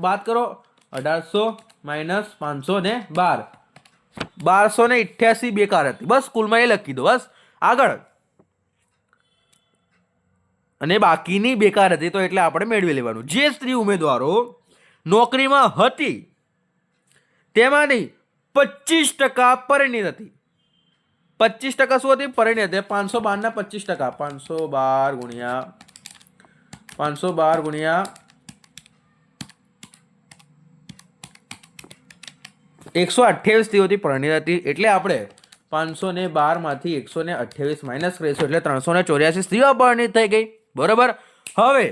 બાદ કરો. 1800 માઇનસ 512, 1288 બેકાર હતી. બસ કુલમાં એ લખી દો. બસ આગળ. અને બાકીની બેકાર હતી તો એટલે આપણે મેળવી લેવાનું. જે સ્ત્રી ઉમેદવારો નોકરીમાં હતી તેમાંની 25% પરિણીત હતી. 25% શું હતી? પરિણીત હતી. 512 ના 25%, 512 ગુણ્યા 128 સ્ત્રીઓથી પરિણીત હતી, એટલે આપણે 512 માંથી 128 માઇનસ કરીશું એટલે 384 સ્ત્રીઓ પરિણીત થઈ ગઈ. બરોબર. હવે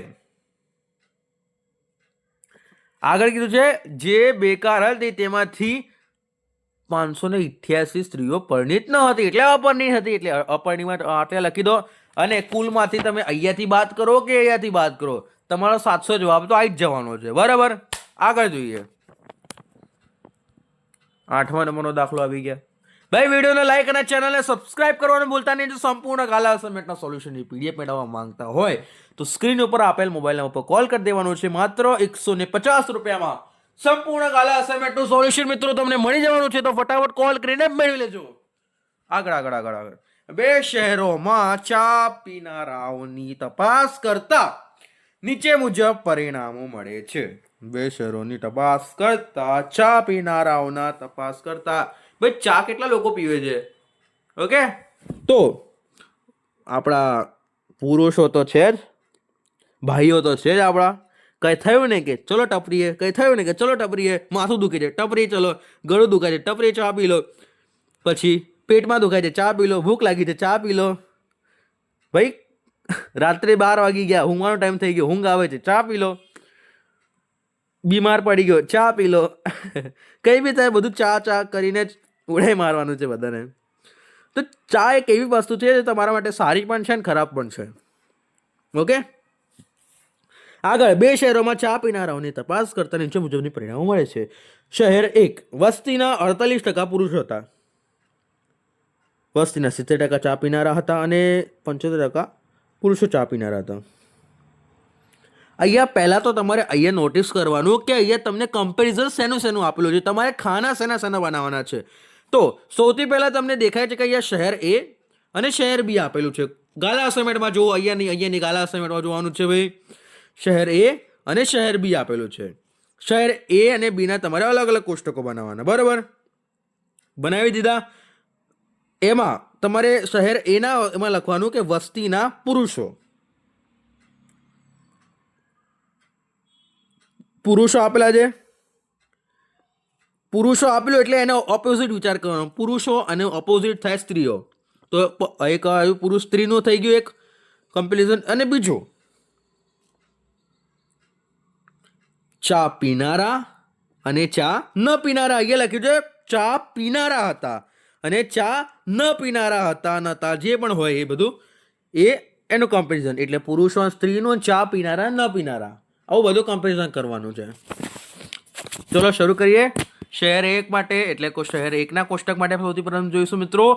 આગળ કીધું છે જે બેકાર હતી તેમાંથી 588 સ્ત્રીઓ પરિણીત ન હતી એટલે અપરિણીત હતી, એટલે અપરિણીત આટલે લખી દો. અને કુલમાંથી તમે અહીંયાથી બાદ કરો કે અહીંયાથી બાદ કરો, તમારો 700 જવાબ તો આવી જ જવાનો છે. બરાબર. આગળ જોઈએ. 8મા નંબરનો દાખલો આવી ગયા. ભાઈ વિડીયોને લાઈક અને ચેનલને સબસ્ક્રાઇબ કરવાનું ભૂલતા નહીં. જો સંપૂર્ણ ગાલા અસાઇનમેન્ટના સોલ્યુશનની પીડીએફ મેળવવા માંગતા હોય તો સ્ક્રીન ઉપર આપેલ મોબાઈલ નંબર પર કોલ કરી દેવાનો છે. માત્ર 150 રૂપિયામાં સંપૂર્ણ ગાલા અસાઇનમેન્ટનું સોલ્યુશન મિત્રો તમને મળી જવાનું છે. તો ફટાફટ કોલ કરીને મેળવી લેજો. આગળ. 2 શહેરોમાં ચા પીનારાઓની તપાસ કરતા નીચે મુજબ પરિણામો મળે છે. 2 શહેરોની તપાસ કરતા ચા પીનારાઓના તપાસ કરતા ભાઈ ચા કેટલા લોકો પીવે છે? ઓકે, તો આપણા પુરુષો તો છે જ, ભાઈઓ તો છે જ આપણા. કંઈ થયું ને કે ચલો ટપરીએ, કંઈ થયું ને કે ચલો ટપરીએ, માથું દુખે છે ટપરી ચલો, ગળું દુખાય છે ટપરી ચા પી લો, પછી પેટમાં દુખાય છે ચા પી લો, ભૂખ લાગી છે ચા પી લો, ભાઈ રાત્રે 12 વાગી ગયા, ઊંઘવાનો ટાઈમ થઈ ગયો, ઊંઘ આવે છે ચા પી લો, બીમાર પડી ગયો ચા પી લો. કંઈ બી થાય બધું ચા કરીને જ ઉડાઈ મારવાનું છે બધાને. તો ચા એક એવી વસ્તુ છે જે તમારા માટે સારી પણ છે ને ખરાબ પણ છે. ઓકે, આગળ 2 શહેરોમાં ચા પીનારાઓની તપાસ કરતા નીચે મુજબની પરિણામો મળે છે. શહેર 1 વસ્તીના 48% પુરુષો હતા. વસ્તીના 70% ચા પીનારા હતા અને 75% પુરુષો ચા પીનારા હતા. અહીંયા પહેલાં તો તમારે અહીંયા નોટિસ કરવાનું કે અહીંયા તમને કમ્પેરિઝન શેનું આપેલું છે. તમારે ખાના શેના બનાવવાના છે. તો સૌથી પહેલાં તમને દેખાય છે કે અહીંયા શહેર એ અને શહેર બી આપેલું છે. ગાલા અસાઇનમેન્ટમાં જુઓ, અહીંયાની ગાલા અસાઇનમેન્ટમાં જોવાનું છે ભાઈ. શહેર એ અને શહેર બી આપેલું છે. શહેર એ અને બીના તમારે અલગ અલગ કોષ્ટકો બનાવવાના, બરાબર? બનાવી દીધા. એમાં તમારે શહેર એના એમાં લખવાનું કે વસ્તીના પુરુષો આપેલા છે. પુરુષો આપેલું એટલે એનો ઓપોઝિટ વિચાર કરવાનો. પુરુષો અને ઓપોઝિટ થાય સ્ત્રીઓ. તો એક આવ્યું પુરુષ સ્ત્રીનું થઈ ગયું એક કમ્પેરિઝન. અને બીજું ચા પીનારા અને ચા ન પીનારા. અહીંયા લખ્યું છે ચા પીનારા હતા અને ચા ન પીનારા હતા નતા, જે પણ હોય એ બધું એ એનું કમ્પેરિઝન. એટલે પુરુષો સ્ત્રીનું, ચા પીનારા ન પીનારા, આવું બધું કમ્પેરિઝન કરવાનું છે. ચલો શરૂ કરીએ. શહેર 1 માટે એટલે શહેર 1ના કોષ્ટક માટે સૌથી પ્રથમ જોઈશું મિત્રો.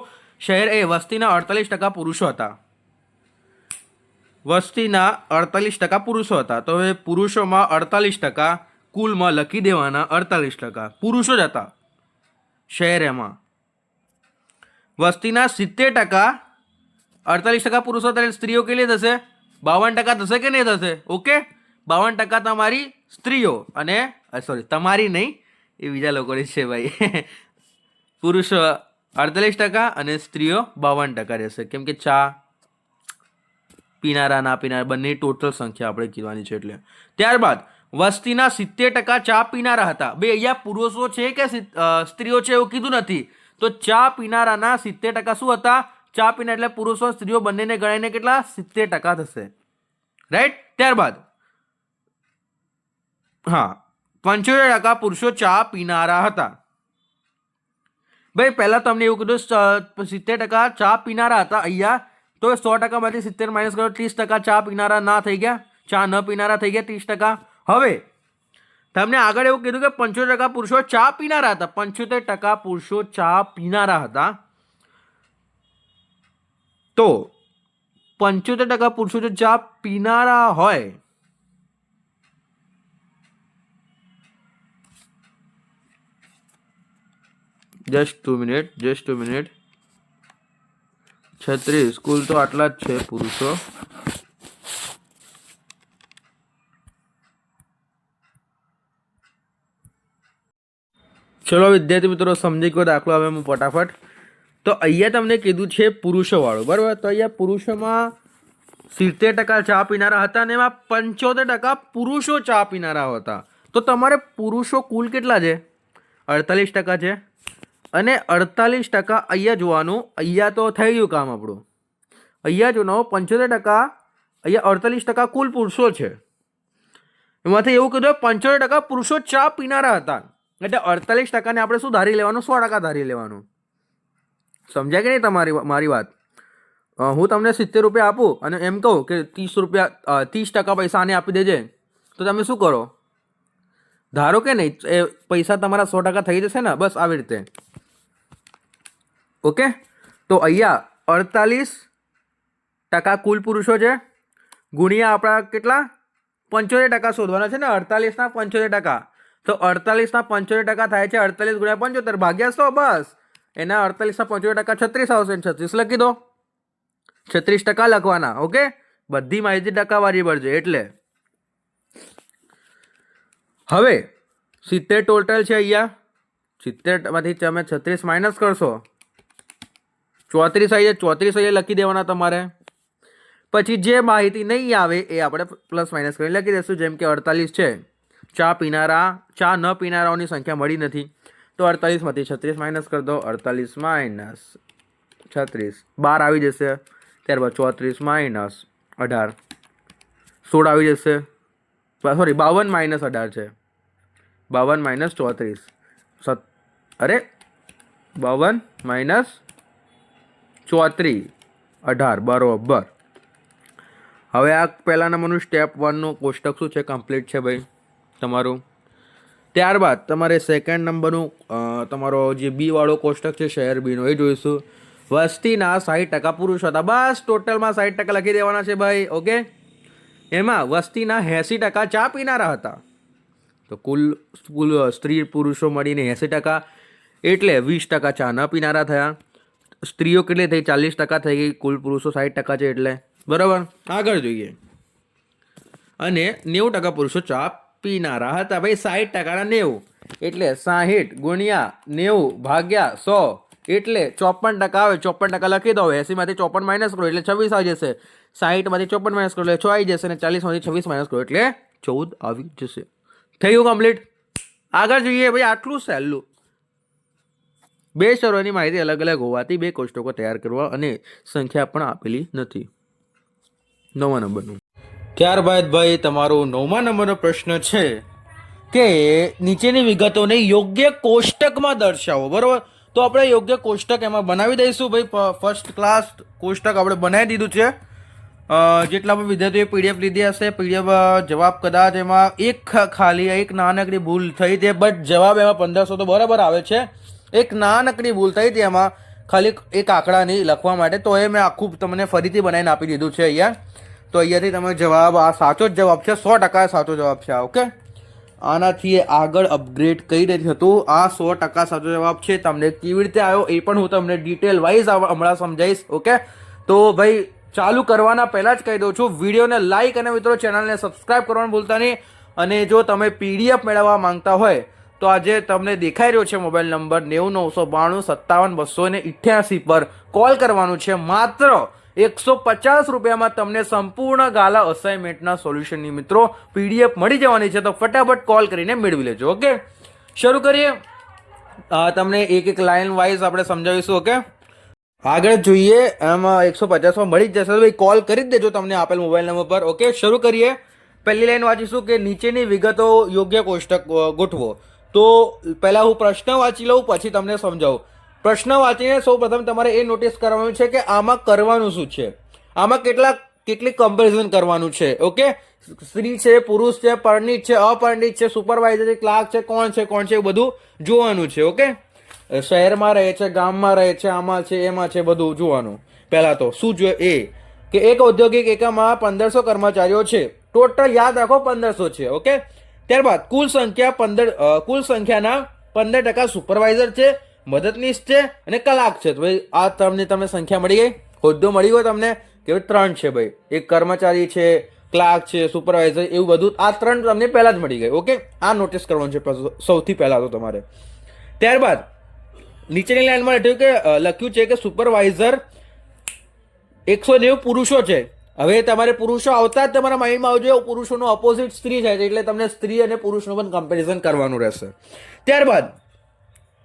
શહેર એ વસ્તીના 48% પુરુષો હતા. વસ્તીના 48% પુરુષો હતા. તો હવે પુરુષોમાં 48%, કુલમાં લખી દેવાના 48% પુરુષો જ હતા શહેર એમાં. વસ્તીના 70%, 48% પુરુષો હતા. સ્ત્રીઓ કેટલી થશે? 52% થશે કે નહીં થશે? ઓકે, 52% તમારી સ્ત્રીઓ અને તમારી નહીં, એ બીજા લોકોની છે ભાઈ. પુરુષો 48% અને સ્ત્રીઓ 52% રહેશે, કેમ કે ચા પીનારા ના પીનારા બંને ટોટલ સંખ્યા આપણે કહેવાની છે એટલે. ત્યારબાદ વસ્તીના 70% ચા પીનારા હતા. બે અહીંયા પુરુષો છે કે સ્ત્રીઓ છે એવું કીધું નથી. તો ચા પીનારાના 70% શું હતા? ચા પીનાર એટલે પુરુષો સ્ત્રીઓ બંનેને ગણાઈને કેટલા? 70% થશે, રાઈટ? ત્યારબાદ 75% પુરુષો ચા પીનારા હતા. ભાઈ પહેલા તમને એવું કીધું 70% ચા પીનારા હતા. અહીંયા તો 100% માંથી 70 માઇનસ કરો, 30% ચા પીનારા ના થઈ ગયા, ચા ન પીનારા થઈ ગયા 30%. હવે તમને આગળ એવું કીધું કે 75% પુરુષો ચા પીનારા હતા. 75% પુરુષો ચા પીનારા હતા. તો 75% પુરુષો જો ચા પીનારા હોય, જસ્ટ ટુ મિનિટ, 36 કુલ તો આટલા જ છે પુરુષો. ચલો વિદ્યાર્થી મિત્રો સમજી ગયો દાખલો. હવે હું ફટાફટ, તો અહીંયા તમને કીધું છે પુરુષો વાળું, બરાબર? તો અહીંયા પુરુષોમાં 70% ચા પીનારા હતા અને એમાં 75% પુરુષો ચા પીનારા હતા. તો તમારે પુરુષો કુલ કેટલા છે? 48% છે. અને 48% અહીંયા જોવાનું. અહીંયા તો થઈ ગયું કામ આપણું. અહીંયા જોવાનું 75%, અહીંયા 48% કુલ પુરુષો છે. એમાંથી એવું કીધું 75% પુરુષો ચા પીનારા હતા. એટલે 48%ને આપણે શું ધારી લેવાનું? 100% ધારી લેવાનું. સમજાય કે નહીં મારી વાત? હું તમને 70 રૂપિયા આપું અને એમ કહું કે 30% પૈસા આને આપી દેજે, તો તમે શું કરો? ધારો કે નહીં એ પૈસા તમારા 100% થઈ જશે ને? બસ આવી રીતે. ઓકે, તો અહીંયા 48% કુલ પુરુષો છે ગુણ્યા આપણા કેટલા? 75% શોધવાના છે ને. 48ના 75%, તો 48ના 75% થાય છે 48 ગુણ્યા 75 ભાગ્યા 100. બસ એના 48ના 75% 36 આવશે. 36 લખી દો. 36% લખવાના. ઓકે, બધી માહિતી ટકાવારી પર છે એટલે. હવે 70 ટોટલ છે અહીંયા. 70માંથી તમે 36 માઇનસ કરશો, 34 અહીંયા. 34 અહીંયા લખી દેવાના તમારે. પછી જે માહિતી નહીં આવે એ આપણે પ્લસ માઇનસ કરીને લખી દઈશું. જેમ કે 48 છે, ચા ન પીનારાઓની સંખ્યા મળી નથી, તો 48માંથી 36 માઇનસ કરી દો. 48 માઇનસ 36 12 આવી જશે. ત્યારબાદ 34 માઇનસ 18 16 આવી જશે. સોરી 52 માઇનસ 18 છે. 52 માઇનસ 34, 52 માઇનસ 34 18 બરોબર. હવે આ પહેલા નંબરનું સ્ટેપ 1નું કોષ્ટક શું છે, કમ્પ્લીટ છે ભાઈ તમારું. ત્યારબાદ તમારે સેકન્ડ નંબરનું તમારો જે બી વાળો કોષ્ટક છે શહેર બીનો એ જોઈશું. વસ્તીના 60% પુરુષો હતા. બસ ટોટલમાં 60% લખી દેવાના છે ભાઈ. ઓકે, એમાં વસ્તીના 80% ચા પીનારા હતા. તો કુલ સ્ત્રી પુરુષો મળીને 80%, એટલે 20% ચા ન પીનારા થયા. સ્ત્રીઓ કેટલી થઈ? 40% થઈ ગઈ. કુલ પુરુષો 60% છે એટલે બરાબર. આગળ જોઈએ. અને 90% પુરુષો ચા પીનારા હતા. ભાઈ 60%ના 90 એટલે 60 ગુણ્યા 90 ભાગ્યા 100 એટલે 54% આવે. 54% લખી દો. 80માંથી 54 માઇનસ કરો એટલે 26 આવી જશે. 60માંથી 54 માઇનસ કરો એટલે 6 આવી જશે. અને 40માંથી 26 માઇનસ કરો એટલે 14 આવી જશે. થયું કમ્પ્લીટ. આગળ જોઈએ ભાઈ. આટલું સહેલું. બે શરોની માહિતી અલગ અલગ હોવાથી બે કોષ્ટકો તૈયાર કરવા અને સંખ્યા પણ આપેલી નથી. 9મા નંબરનું. ત્યારબાદ ભાઈ તમારો 9મા નંબરનો પ્રશ્ન છે કે નીચેની વિગતોને યોગ્ય કોષ્ટકમાં દર્શાવો. બરોબર, તો આપણે યોગ્ય કોષ્ટક એમાં બનાવી દઈશું ભાઈ. ફર્સ્ટ ક્લાસ કોષ્ટક આપણે બનાવી દીધું છે. જેટલા પણ વિદ્યાર્થીઓએ પીડીએફ લીધી હશે, પીડીએફ જવાબ કદાચ એમાં એક ખાલી એક નાનકડી ભૂલ થઈ છે, બટ જવાબ એમાં 1500 તો બરાબર આવે છે. એક નાનકડી ભૂલ થઈ હતી એમાં, ખાલી એક આંકડાની લખવા માટે, તો એ મેં આખું તમને ફરીથી બનાવીને આપી દીધું છે અહીંયા. તો અહીંયાથી તમે જવાબ, આ સાચો જ જવાબ છે, 100% સાચો જવાબ છે આ. ઓકે, આનાથી આગળ અપગ્રેડ કઈ રીતે હતું, આ 100% સાચો જવાબ છે. તમને કેવી રીતે આવ્યો એ પણ હું તમને ડિટેલ વાઇઝ હમણાં સમજાવીશ. ઓકે, તો ભાઈ ચાલુ કરવાના પહેલાં જ કહી દઉં છું, વિડીયોને લાઇક અને મિત્રો ચેનલને સબસ્ક્રાઇબ કરવાનું ભૂલતા નહીં. અને જો તમે પીડીએફ મેળવવા માંગતા હોય તો આજે તમને દેખાઈ રહ્યો છે મોબાઈલ નંબર 90 992 57 288 પર કોલ કરવાનું છે. માત્ર 150 રૂપિયામાં તમને સંપૂર્ણ ગાલા અસાઇનમેન્ટના સોલ્યુશનની મિત્રો પીડીએફ મળી જવાની છે. તો ફટાફટ કોલ કરીને મેળવી લેજો. ઓકે, શરૂ કરીએ. તમને એક એક લાઇન વાઇઝ આપણે સમજાવીશું. ઓકે, આગળ જોઈએ. એમાં 150માં મળી જ જશે. ભાઈ કોલ કરી જ દેજો તમને આપેલ મોબાઈલ નંબર પર. ઓકે, શરૂ કરીએ. પહેલી લાઈન વાંચીશું કે નીચેની વિગતો યોગ્ય કોષ્ટક ગોઠવો. તો પહેલાં હું પ્રશ્ન વાંચી લઉં, પછી તમને સમજાવું. પ્રશ્ન વાંચીને સૌ પ્રથમ તમારે એ નોટિસ કરવાનું છે કે આમાં કરવાનું શું છે, આમાં કેટલી કમ્પેરિઝન કરવાનું છે. ઓકે, સ્ત્રી છે, પુરુષ છે, પરિણીત છે, અપરિણીત છે, સુપરવાઇઝર છે, ક્લાર્ક છે, કોણ છે એ બધું જોવાનું છે. ઓકે, શહેરમાં રહે છે, ગામમાં રહે છે, આમાં છે, એમાં છે, બધું જોવાનું. પહેલાં તો શું જોઈએ એ કે એક ઔદ્યોગિક એકમમાં 1500 કર્મચારીઓ છે. ટોટલ યાદ રાખો 1500 છે. ઓકે, ત્યારબાદ કુલ સંખ્યાના 15% સુપરવાઇઝર છે, મદદનીશ છે અને કલાક છે. તો ભાઈ આ તમને સંખ્યા મળી ગઈ, હોદ્દો મળી ગયો તમને કે 3 છે ભાઈ. એક કર્મચારી છે, ક્લાર્ક છે, સુપરવાઇઝર, એવું બધું આ 3 તમને પહેલા જ મળી ગઈ. ઓકે, આ નોટિસ કરવાનું છે સૌથી પહેલા તો તમારે. ત્યારબાદ નીચેની લાઈનમાં લખ્યું છે કે સુપરવાઇઝર 190 પુરુષો છે. હવે તમારે પુરુષો આવતા જ તમારા માઇન્ડમાં આવજો, પુરુષોનો ઓપોઝિટ સ્ત્રી થાય છે, એટલે તમને સ્ત્રી અને પુરુષનું પણ કમ્પેરિઝન કરવાનું રહેશે. ત્યારબાદ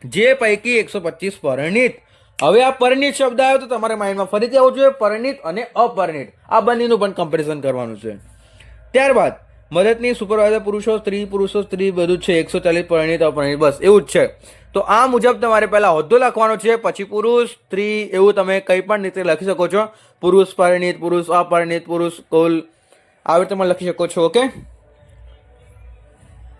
જે પૈકી 125 પરિણીત. હવે આ પરિણીત શબ્દ આવ્યો તો તમારા માઇન્ડમાં ફરીથી આવવું જોઈએ, પરિણીત અને અપરિણીત આ બંનેનું પણ કમ્પેરિઝન કરવાનું છે. ત્યારબાદ મદદની સુપરવાઇઝર પુરુષો સ્ત્રી બધું છે, 140 પરિણીત અપરિણીત, બસ એવું જ છે. તો આ મુજબ તમારે પહેલા હોદ્દો લખવાનો છે, પછી પુરુષ સ્ત્રી એવું તમે કંઈ પણ રીતે લખી શકો છો. પુરુષ પરિણીત, પુરુષ અપરિણીત, પુરુષ કુલ, આવી રીતે તમે લખી શકો છો. ઓકે,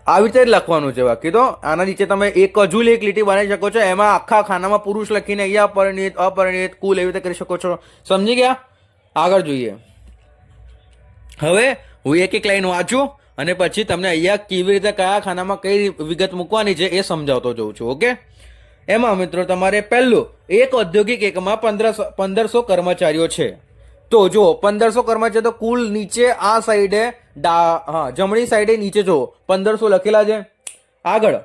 આવી રીતે જ લખવાનું છે. બાકી તો આના નીચે તમે એક લીટી બનાવી શકો છો, એમાં આખા ખાનામાં પુરુષ લખીને અહીંયા પરિણીત, અપરિણીત, કુલ એવી રીતે કરી શકો છો. સમજી ગયા? આગળ જોઈએ. હવે હું એક એક લાઈન વાંચું અને પછી તમને અહીંયા કેવી રીતે કયા ખાનામાં કઈ વિગત મૂકવાની છે એ સમજાવતો જઉં છું. ઓકે, એમાં મિત્રો તમારે પહેલું, એક ઔદ્યોગિક એકમમાં 1500 કર્મચારીઓ છે. તો જો 1500 કર્મચારીઓ, તો કુલ નીચે આ સાઈડે જમણી સાઈડે નીચે જો 1500 લખેલા છે. આગળ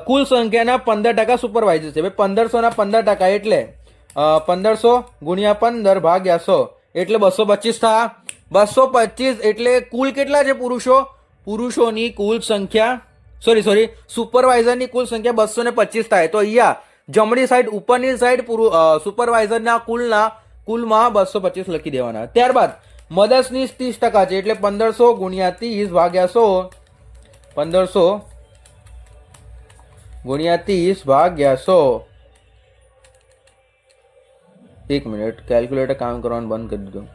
કુલ સંખ્યાના 15% સુપરવાઇઝર છે. 1500ના 15% એટલે 1500 ગુણ્યા 15 ભાગ્યા 100 એટલે 225 થયા. 225 એટલે કુલ કેટલા છે પુરુષોની કુલ સંખ્યા, સોરી સુપરવાઇઝરની કુલ સંખ્યા 225 થાય. તો અહીંયા જમણી સાઈડ ઉપરની સાઈડ સુપરવાઇઝરના કુલમાં 225 લખી દેવાના. ત્યારબાદ મદદનીશ 30% છે એટલે 1500 ગુણ્યા 30 ભાગ્યા 100, 1500 ગુણ્યા 30 ભાગ્યા 100. એક મિનિટ, કેલ્ક્યુલેટર કામ કરવાનું બંધ કરી દીધું.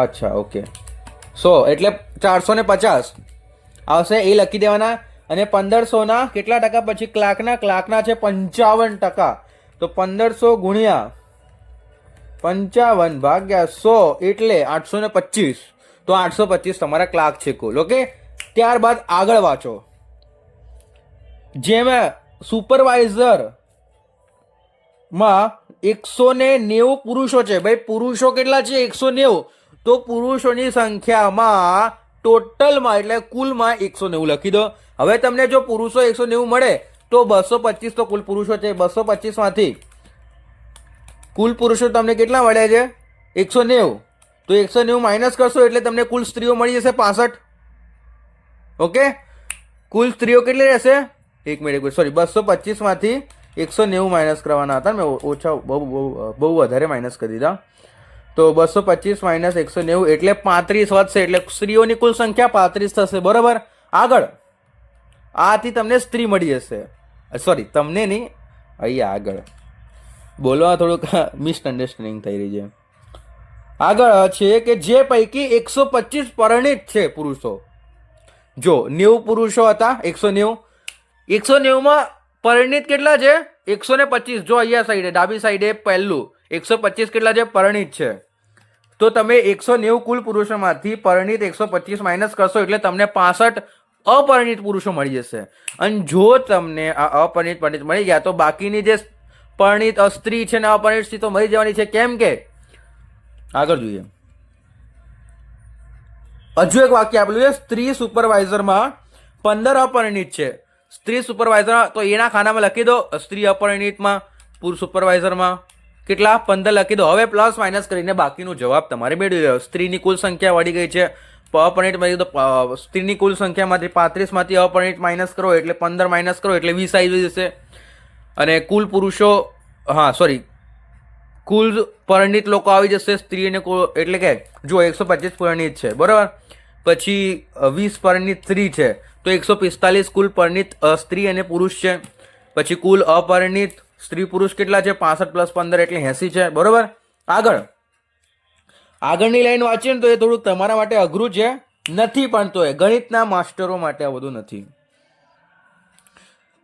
અચ્છા ઓકે 100 એટલે 450 આવશે, એ લખી દેવાના. અને 1500ના કેટલા ટકા પછી ક્લાર્કના છે 55%. તો 1500 ગુણ્યા 55 ભાગ્યા 100 એટલે 825. તો 825 તમારા ક્લાર્ક છે કુલ. ઓકે, ત્યારબાદ આગળ વાંચો. જેમાં સુપરવાઇઝર માં 190 પુરુષો છે. ભાઈ પુરુષો કેટલા છે? 190. તો પુરુષોની સંખ્યામાં ટોટલમાં એટલે કુલમાં 190 લખી દો. હવે તમને જો પુરુષો 190 મળે તો 225 તો કુલ પુરુષો છે. 225 માંથી કુલ પુરુષો તમને કેટલા મળ્યા છે? 190. તો 190 માઇનસ કરશો એટલે તમને કુલ સ્ત્રીઓ મળી જશે 65. ઓકે, કુલ સ્ત્રીઓ કેટલી રહેશે? એક મિનિટ, સોરી, 225 માંથી 190 માઇનસ કરવાના હતા. મેં ઓછા બહુ વધારે માઇનસ કરી દીધા. તો 225 માઇનસ 190 એટલે 35 વધશે. એટલે સ્ત્રીઓની કુલ સંખ્યા 35 થશે. બરોબર. આગળ આથી તમને સ્ત્રી મળી જશે. સોરી, તમને નહીં, અહીંયા આગળ બોલવા થોડુંક મિસઅન્ડરસ્ટેન્ડિંગ થઈ રહી છે. આગળ છે કે જે પૈકી 125 પરિણીત છે પુરુષો. જો 90 પુરુષો હતા, 190માં પરિણીત કેટલા છે? 125. જો અહીંયા સાઈડે ડાબી સાઈડે પહેલું 125 કેટલા છે? પરિણીત છે. તો તમે 190 કુલ પુરુષોમાંથી પરિણીત 125 માઇનસ કરશો એટલે તમને 65 અપરિણીત પુરુષો મળી જશે. અને જો તમને આ અપરિણીત મળી ગયા તો બાકીની જે પરિણીત સ્ત્રી છે ને અપરિણીત સ્ત્રી તો મળી જવાની છે. કેમ કે આગળ જોઈએ, હજુ એક વાક્ય આપેલું છે, સ્ત્રી સુપરવાઇઝરમાં 15 અપરિણીત છે. સ્ત્રી સુપરવાઇઝર તો એના ખાનામાં લખી દો. સ્ત્રી અપરિણીતમાં પુરુષ સુપરવાઇઝરમાં કેટલા? 15 લખી દો. હવે પ્લસ માઇનસ કરીને બાકીનો જવાબ તમારે મેળવી લેવો. સ્ત્રીની કુલ સંખ્યા વળી ગઈ છે, અપરિણીત મળી તો સ્ત્રીની કુલ સંખ્યામાંથી 35 માંથી અપરિણીત માઇનસ કરો એટલે 15 માઇનસ કરો એટલે 20 આવી જશે. અને કુલ પુરુષો, હા સોરી, કુલ પરિણીત લોકો આવી જશે. સ્ત્રીને એટલે કે જો 125 પરિણીત છે, બરાબર, પછી 20 પરિણીત સ્ત્રી છે, તો 145 કુલ પરિણીત સ્ત્રી અને પુરુષ છે. પછી કુલ અપરિણીત સ્ત્રી પુરુષ કેટલા છે? 65 પ્લસ 15 એટલે 80 છે. બરોબર. આગળની લાઈન વાંચીએ ને તો એ થોડુંક તમારા માટે અઘરું છે, નથી પણ તો એ ગણિતના માસ્ટરો માટે આ બધું નથી.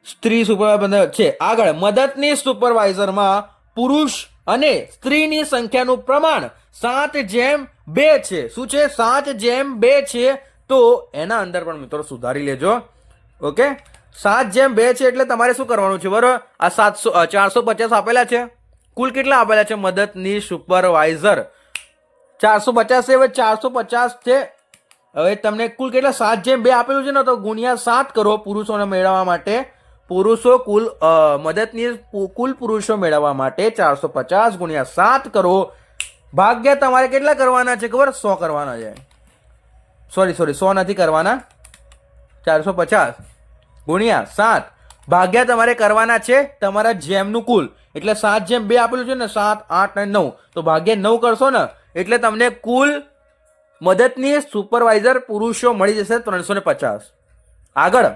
સ્ત્રી સુપરવાઇઝર છે. આગળ મદદની સુપરવાઇઝરમાં પુરુષ અને સ્ત્રીની સંખ્યાનું પ્રમાણ 7:2 છે. શું છે? 7:2 છે. તો એના અંદર પણ મિત્રો સુધારી લેજો. ઓકે, 7:2 છે એટલે તમારે શું કરવાનું છે? બરોબર, આ 450 આપેલા છે. કુલ કેટલા આપેલા છે? મદદની સુપરવાઇઝર 450 છે. હવે 450 છે. હવે તમને કુલ કેટલા? 7:2 આપેલું છે ને, તો ગુણ્યા 7 કરો પુરુષોને મેળવવા માટે. પુરુષો કુલ મદદની કુલ પુરુષો મેળવવા માટે 450 ગુણ્યા 7 કરો. ભાગ્યા તમારે કેટલા કરવાના છે ખબર? 100 કરવાના છે. સોરી 100 નથી કરવાના, 450 ગુણ્યા 7 ભાગ્યા તમારે કરવાના છે તમારા જેમનું કુલ. એટલે 7:2 આપેલું છે ને, 7, 8 અને 9, તો ભાગ્યા 9 કરશો ને એટલે તમને કુલ મદદની સુપરવાઇઝર પુરુષો મળી જશે 350. આગળ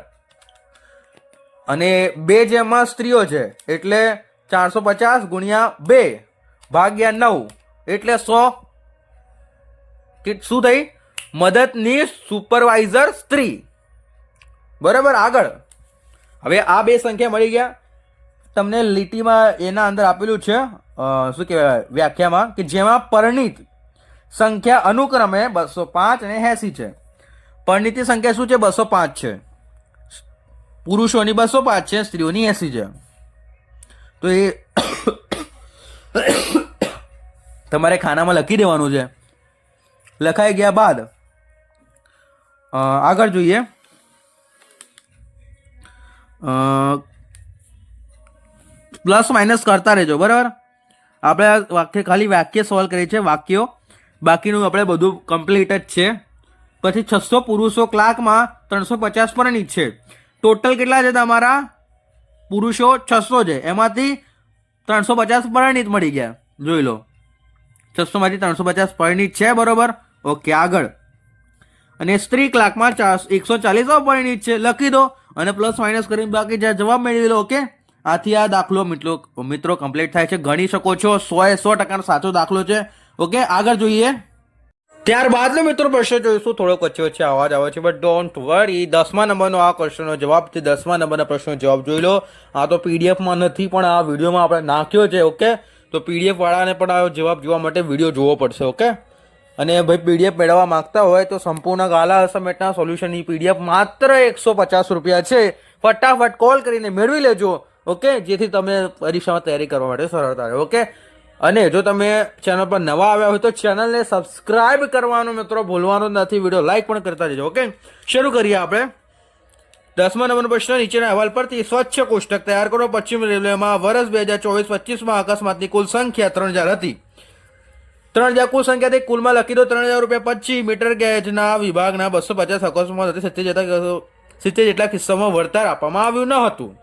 અને 2 જેમાં સ્ત્રીઓ છે એટલે 450 ગુણ્યા 2 ભાગ્યા 9 એટલે 100. શું થઈ? મદદની સુપરવાઇઝર સ્ત્રી. બરાબર. આગળ હવે આ બે સંખ્યા મળી ગયા તમને. લીટીમાં એના અંદર આપેલું છે શું કહેવાય વ્યાખ્યામાં, કે જેમાં પરિણીત સંખ્યા અનુક્રમે 205 અને 80 છે. પરિણીતની સંખ્યા શું છે? 205 છે. પુરુષોની 205 છે, સ્ત્રીઓની 80 છે. તો એ તમારે ખાનામાં લખી દેવાનું છે. લખાઈ ગયા બાદ આગળ જોઈએ. પ્લસ માઇનસ કરતા રહેજો. બરાબર. આપણે ખાલી વાક્ય સોલ્વ કરીએ છીએ, વાક્યો. બાકીનું આપણે બધું કમ્પ્લીટ જ છે. પછી 600 પુરુષો ક્લાર્કમાં 350 પરિણીત છે. ટોટલ કેટલા છે તમારા? પુરુષો 600 છે, એમાંથી 350 પરિણીત મળી ગયા. જોઈ લો, 600 માંથી 350 પરિણીત છે. બરોબર. ઓકે. આગળ અને સ્ત્રી ક્લાર્કમાં 140 અપરિણીત છે. લખી દો અને પ્લસ માઇનસ કરીને બાકી જવાબ મેળવી લો. ઓકે. આથી આ દાખલો મિત્રો કમ્પ્લીટ થાય છે. ગણી શકો છો. 100% સાચો દાખલો છે. ઓકે. આગળ જોઈએ. ત્યારબાદનો મિત્રો પ્રશ્ન જોઈશું. થોડોક વચ્ચે વચ્ચે અવાજ આવે છે, બટ ડોન્ટ વરી. 10મા નંબરનો આ ક્વેશ્ચનનો જવાબ છે. 10મા નંબરના પ્રશ્નનો જવાબ જોઈ લો. આ તો પીડીએફમાં નથી, પણ આ વિડીયોમાં આપણે નાખ્યો છે. ઓકે, તો પીડીએફ વાળાને પણ આ જવાબ જોવા માટે વિડીયો જોવો પડશે. ઓકે, અને ભાઈ પીડીએફ મેળવવા માંગતા હોય તો સંપૂર્ણ ગાલા અસાઇનમેન્ટના સોલ્યુશનની પીડીએફ માત્ર 150 રૂપિયા છે. ફટાફટ કોલ કરીને મેળવી લેજો. ઓકે, જેથી તમે પરીક્ષામાં તૈયારી કરવા માટે સરળતા રહે. ઓકે, અને જો તમે ચેનલ પર નવા આવ્યા હોય તો ચેનલને સબસ્ક્રાઇબ કરવાનું મિત્રો ભૂલવાનું નથી. વિડીયો લાઇક પણ કરતા જજો. ઓકે, શરૂ કરીએ આપણે. 10મા નંબરનો પ્રશ્ન. નીચેના અહેવાલ પરથી સ્વચ્છ કોષ્ટક તૈયાર કરો. પશ્ચિમ રેલવેમાં વર્ષ 2024-25માં અકસ્માતની કુલ સંખ્યા 3000 હતી. 3000 કુલ સંખ્યાથી કુલમાં લખી દો 3000 રૂપિયા. 25 મીટર ગેજના વિભાગના 250 અકસ્માત હતી. 70 જેટલા કિસ્સામાં વળતર આપવામાં આવ્યું ન હતું.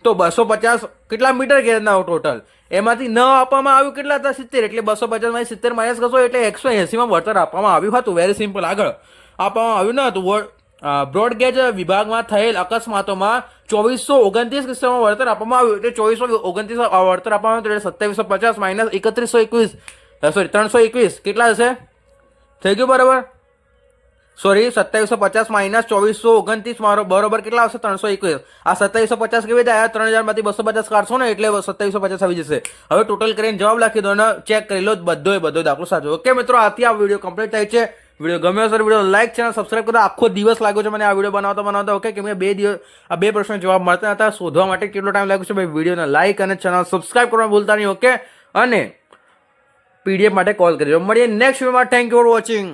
તો 250 કેટલા મીટર ગેજના ટોટલ, એમાંથી ન આપવામાં આવ્યું કેટલા હતા? 70. એટલે 250 માંથી 70 માઇનસ કરશો એટલે 180માં વળતર આપવામાં આવ્યું હતું. Very simple. આગળ આપવામાં આવ્યું ન હતું. બ્રોડગેજ વિભાગમાં થયેલ અકસ્માતોમાં 2429 કિસ્સામાં વળતર આપવામાં આવ્યું. એટલે 2429 વળતર આપવામાં આવ્યું એટલે 2750 માઇનસ 3121 સોરી 321 કેટલા હશે? થઈ ગયું બરાબર? સોરી 2750 માઇનસ 2429 મારો બરોબર કેટલા આવશે? 321. આ 2750 કેવી રીતે આવ્યા? 3000 માંથી 250 કાઢશો ને એટલે 2750 આવી જશે. હવે ટોટલ કરીને જવાબ લખી દો અને ચેક કરી લો બધો દાખલો સાચો. ઓકે મિત્રો, આથી આ વિડીયો કમ્પ્લીટ થાય છે. વિડીયો ગમ્યો હશે વિડીયો લાઈક, ચેનલ સબસ્ક્રાઇબ કરો. આખો દિવસ લાગ્યો છે મને આ વિડીયો બનાવતા. ઓકે, કેમ કે 2 દિવસ આ 2 પ્રશ્નો જવાબ મળતા હતા. શોધવા માટે કેટલો ટાઈમ લાગ્યો છે ભાઈ? વિડીયોને લાઈક અને ચેનલ સબસ્ક્રાઇબ કરવા ભૂલતા નહીં. ઓકે, અને પીડીએફ માટે કોલ કરજો. મળીએ નેક્સ્ટ વિડીયોમાં. Thank you for watching.